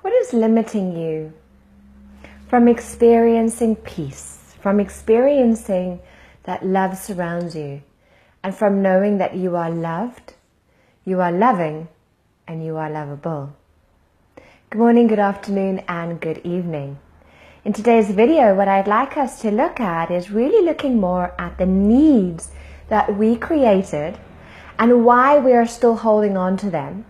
What is limiting you from experiencing peace, from experiencing that love surrounds you, and from knowing that you are loved, you are loving, and you are lovable? Good morning, good afternoon, and good evening. In today's video, what I'd like us to look at is really looking more at the needs that we created and why we are still holding on to them.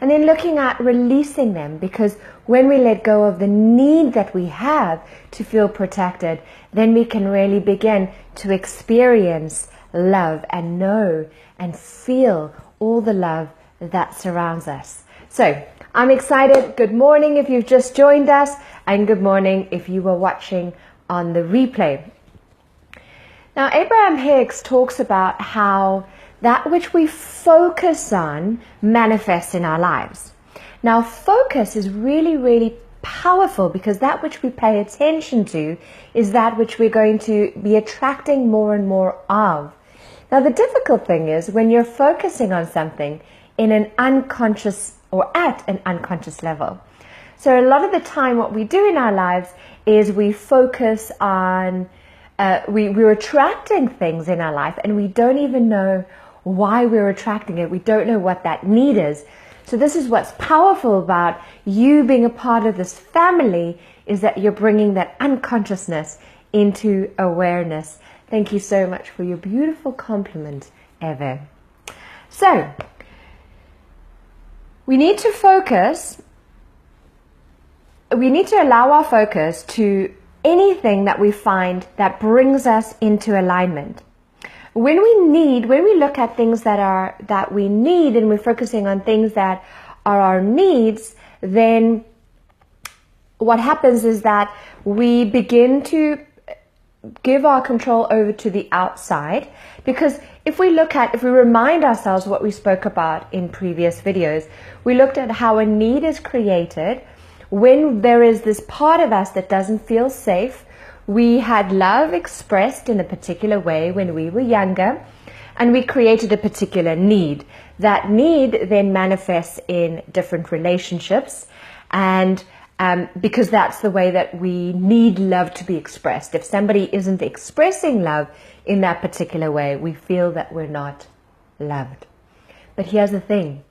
And then looking at releasing them, because when we let go of the need that we have to feel protected, then we can really begin to experience love and know and feel all the love that surrounds us. So I'm excited. Good morning if you've just joined us, and good morning if you were watching on the replay. Now, Abraham Hicks talks about how that which we focus on manifests in our lives. Now, focus is really, really powerful, because that which we pay attention to is that which we're going to be attracting more and more of. Now, the difficult thing is when you're focusing on something in an unconscious or at an unconscious level. So a lot of the time what we do in our lives is we focus on, we're attracting things in our life and we don't even know why we're attracting it. We don't know what that need is. So this is what's powerful about you being a part of this family, is that you're bringing that unconsciousness into awareness. Thank you so much for your beautiful compliment, Eva. So we need to focus. We need to allow our focus to anything that we find that brings us into alignment. When we look at things that we need, and we're focusing on things that are our needs, then what happens is that we begin to give our control over to the outside. Because if we remind ourselves what we spoke about in previous videos, we looked at how a need is created when there is this part of us that doesn't feel safe. We had love expressed in a particular way when we were younger, and we created a particular need. That need then manifests in different relationships, and because that's the way that we need love to be expressed. If somebody isn't expressing love in that particular way, we feel that we're not loved. But here's the thing.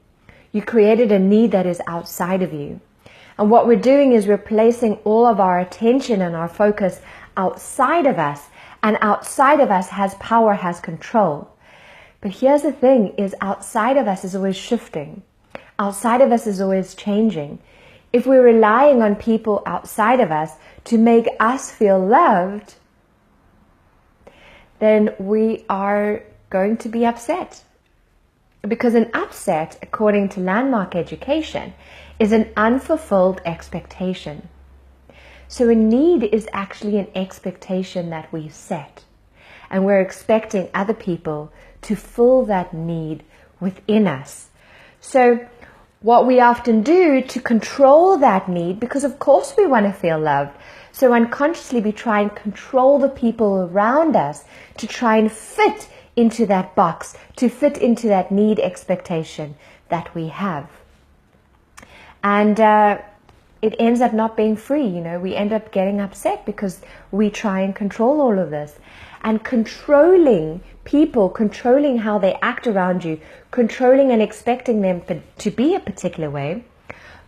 You created a need that is outside of you. And what we're doing is we're placing all of our attention and our focus outside of us, and outside of us has power, has control. But here's the thing, is outside of us is always shifting. Outside of us is always changing. If we're relying on people outside of us to make us feel loved, then we are going to be upset. Because an upset, according to landmark education, is an unfulfilled expectation. So a need is actually an expectation that we set, and we're expecting other people to fill that need within us. So what we often do to control that need, because of course we want to feel loved, so unconsciously we try and control the people around us to try and fit into that box, to fit into that need expectation that we have. And it ends up not being free. We end up getting upset because we try and control all of this. And controlling people, controlling how they act around you, controlling and expecting them to be a particular way,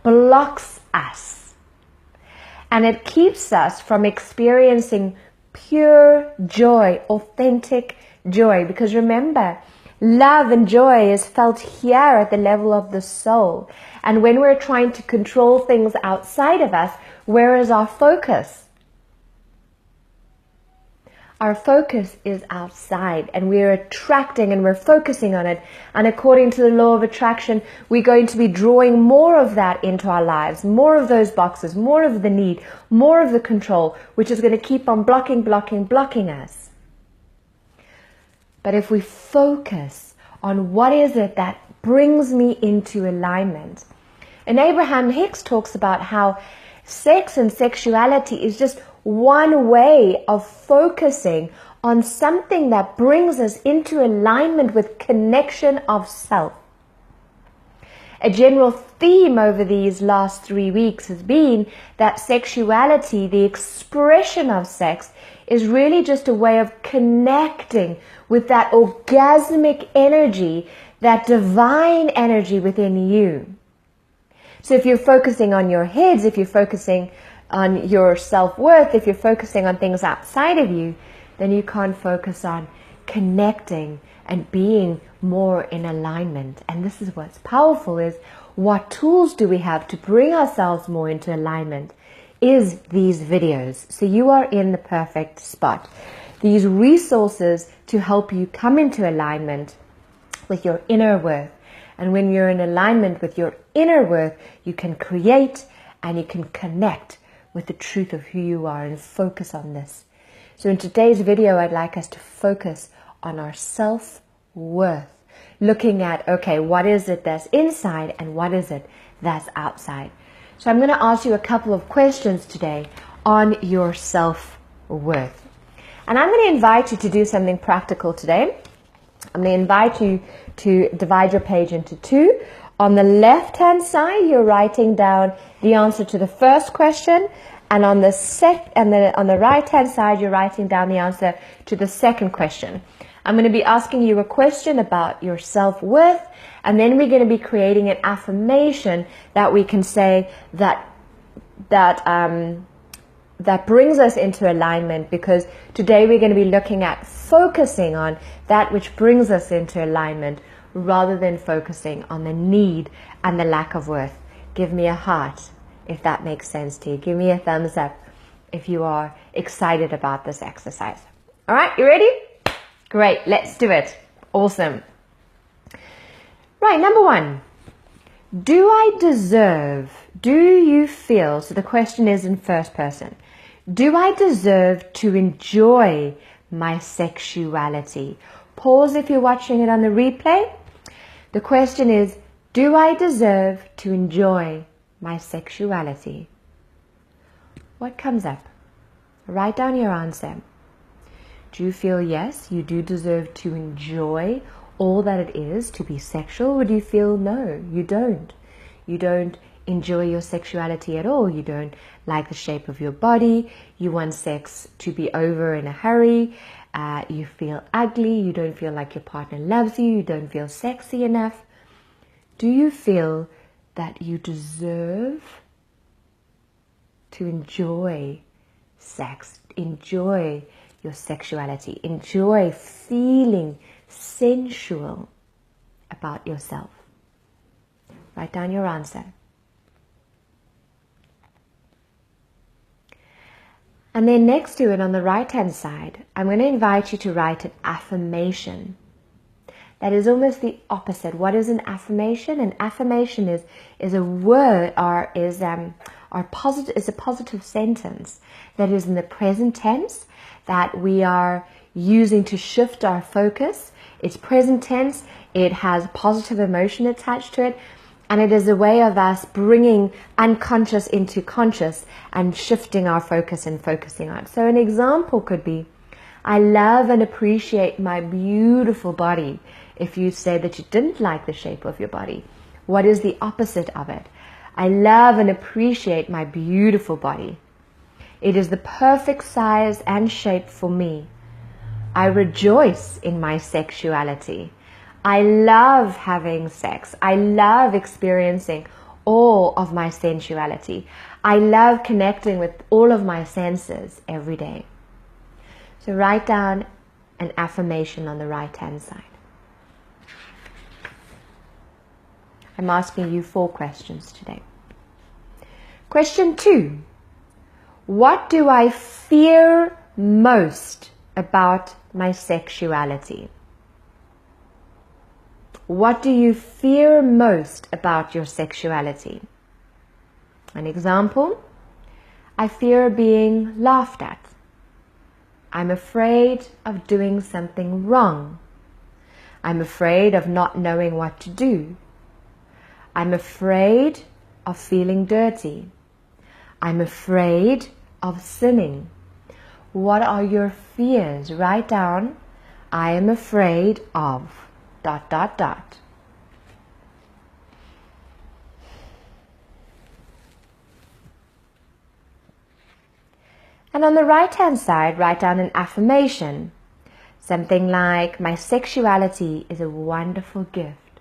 blocks us. And it keeps us from experiencing pure joy, authentic joy. Because remember, love and joy is felt here at the level of the soul. And when we're trying to control things outside of us, where is our focus? Our focus is outside, and we're attracting and we're focusing on it. And according to the law of attraction, we're going to be drawing more of that into our lives, more of those boxes, more of the need, more of the control, which is going to keep on blocking us. But if we focus on what is it that brings me into alignment. And Abraham Hicks talks about how sex and sexuality is just one way of focusing on something that brings us into alignment with connection of self. a general theme over these last 3 weeks has been that sexuality, the expression of sex, is really just a way of connecting with that orgasmic energy, that divine energy within you. So if you're focusing on your heads, if you're focusing on your self-worth, if you're focusing on things outside of you, then you can't focus on connecting and being more in alignment. And this is what's powerful, is what tools do we have to bring ourselves more into alignment is these videos. So you are in the perfect spot. These resources to help you come into alignment with your inner worth. And when you're in alignment with your inner worth, you can create and you can connect with the truth of who you are and focus on this. So in today's video, I'd like us to focus on our self-worth, looking at, okay, what is it that's inside and what is it that's outside? So I'm going to ask you a couple of questions today on your self-worth. And I'm going to invite you to do something practical today. I'm going to invite you to divide your page into two. On the left-hand side, you're writing down the answer to the first question, and on the right-hand side, you're writing down the answer to the second question. I'm going to be asking you a question about your self-worth, and then we're going to be creating an affirmation that we can say that brings us into alignment, because today we're going to be looking at focusing on that which brings us into alignment rather than focusing on the need and the lack of worth. Give me a heart if that makes sense to you. Give me a thumbs up if you are excited about this exercise. All right, you ready? Great, let's do it. Awesome. Right, number one. Do I deserve, do you feel, so the question is in first person, do I deserve to enjoy my sexuality? Pause if you're watching it on the replay. The question is, do I deserve to enjoy my sexuality? What comes up? Write down your answer. Do you feel yes, you do deserve to enjoy all that it is to be sexual, or do you feel no, you don't? You don't enjoy your sexuality at all. You don't like the shape of your body. You want sex to be over in a hurry. You feel ugly. You don't feel like your partner loves you. You don't feel sexy enough. Do you feel that you deserve to enjoy sex, enjoy your sexuality, enjoy feeling sensual about yourself? Write down your answer. And then next to it on the right-hand side, I'm going to invite you to write an affirmation. That is almost the opposite. What is an affirmation? An affirmation is a word, or is a positive sentence that is in the present tense, that we are using to shift our focus. It's present tense. It has positive emotion attached to it. And it is a way of us bringing unconscious into conscious and shifting our focus and focusing on it. So an example could be, I love and appreciate my beautiful body. If you say that you didn't like the shape of your body, what is the opposite of it? I love and appreciate my beautiful body. It is the perfect size and shape for me. I rejoice in my sexuality. I love having sex. I love experiencing all of my sensuality. I love connecting with all of my senses every day. So write down an affirmation on the right-hand side. I'm asking you 4 questions today. Question 2. What do I fear most about my sexuality? What do you fear most about your sexuality? An example, I fear being laughed at. I'm afraid of doing something wrong. I'm afraid of not knowing what to do. I'm afraid of feeling dirty. I'm afraid of sinning. What are your fears? Write down, I am afraid of ... And on the right-hand side, write down an affirmation. Something like, my sexuality is a wonderful gift.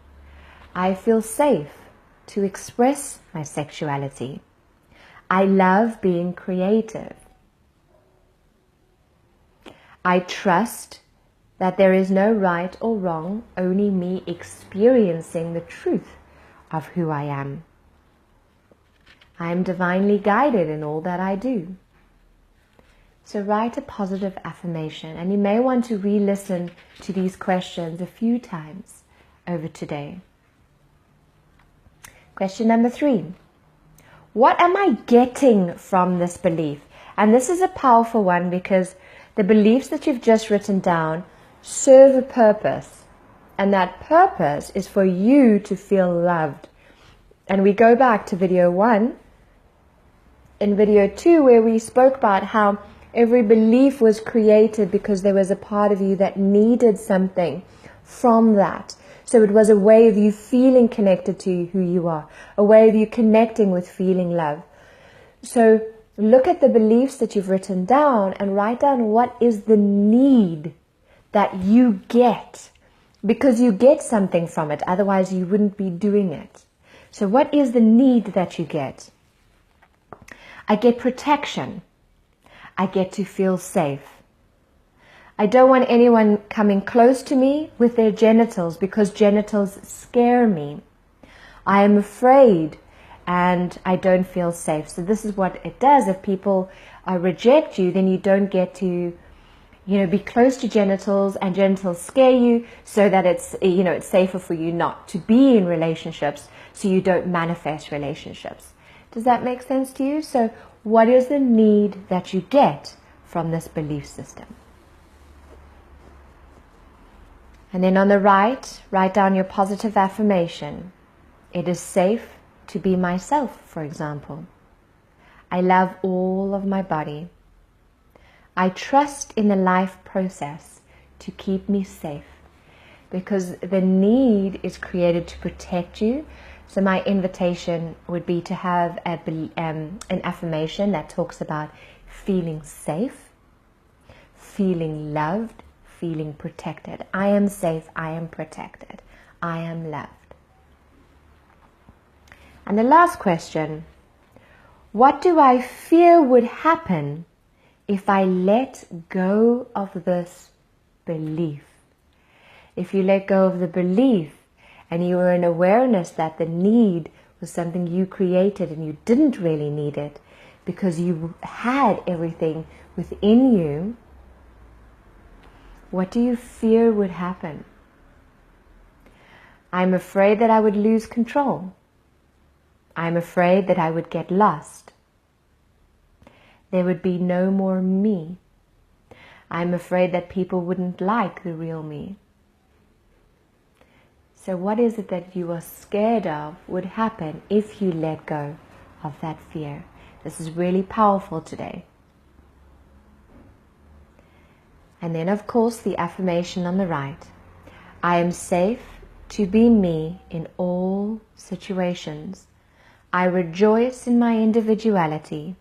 I feel safe to express my sexuality. I love being creative. I trust that there is no right or wrong, only me experiencing the truth of who I am. I am divinely guided in all that I do. So write a positive affirmation, and you may want to re-listen to these questions a few times over today. Question number 3. What am I getting from this belief? And this is a powerful one because the beliefs that you've just written down serve a purpose. And that purpose is for you to feel loved. And we go back to video 1 and video 2 where we spoke about how every belief was created because there was a part of you that needed something from that. So it was a way of you feeling connected to who you are, a way of you connecting with feeling love. So look at the beliefs that you've written down and write down what is the need that you get, because you get something from it, otherwise you wouldn't be doing it. So what is the need that you get? I get protection. I get to feel safe. I don't want anyone coming close to me with their genitals because genitals scare me. I am afraid and I don't feel safe. So this is what it does. If people reject you, then you don't get to, be close to genitals, and genitals scare you so that it's, it's safer for you not to be in relationships, so you don't manifest relationships. Does that make sense to you? So what is the need that you get from this belief system? And then on the right, write down your positive affirmation. It is safe to be myself, for example. I love all of my body. I trust in the life process to keep me safe, because the need is created to protect you. So my invitation would be to have an affirmation that talks about feeling safe, feeling loved, feeling protected. I am safe, I am protected, I am loved. And the last question, what do I fear would happen if I let go of this belief? If you let go of the belief and you were in awareness that the need was something you created and you didn't really need it because you had everything within you, what do you fear would happen? I'm afraid that I would lose control. I'm afraid that I would get lost. There would be no more me. I'm afraid that people wouldn't like the real me. So what is it that you are scared of would happen if you let go of that fear? This is really powerful today. And then, of course, the affirmation on the right. I am safe to be me in all situations. I rejoice in my individuality.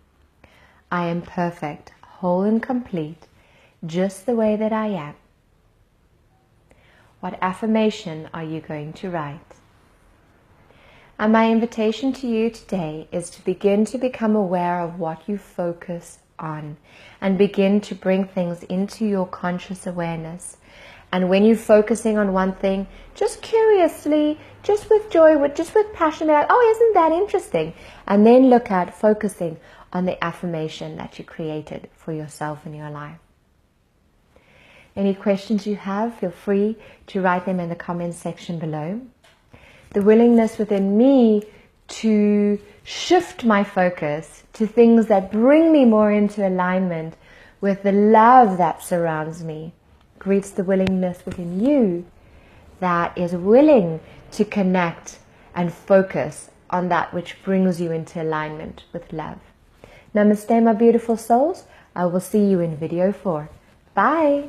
I am perfect, whole and complete, just the way that I am. What affirmation are you going to write? And my invitation to you today is to begin to become aware of what you focus on and begin to bring things into your conscious awareness. And when you're focusing on one thing, just curiously, just with joy, just with passion, oh, isn't that interesting? And then look at focusing on the affirmation that you created for yourself in your life. Any questions you have, feel free to write them in the comments section below. The willingness within me to shift my focus to things that bring me more into alignment with the love that surrounds me greets the willingness within you that is willing to connect and focus on that which brings you into alignment with love. Namaste, my beautiful souls. I will see you in video 4. Bye.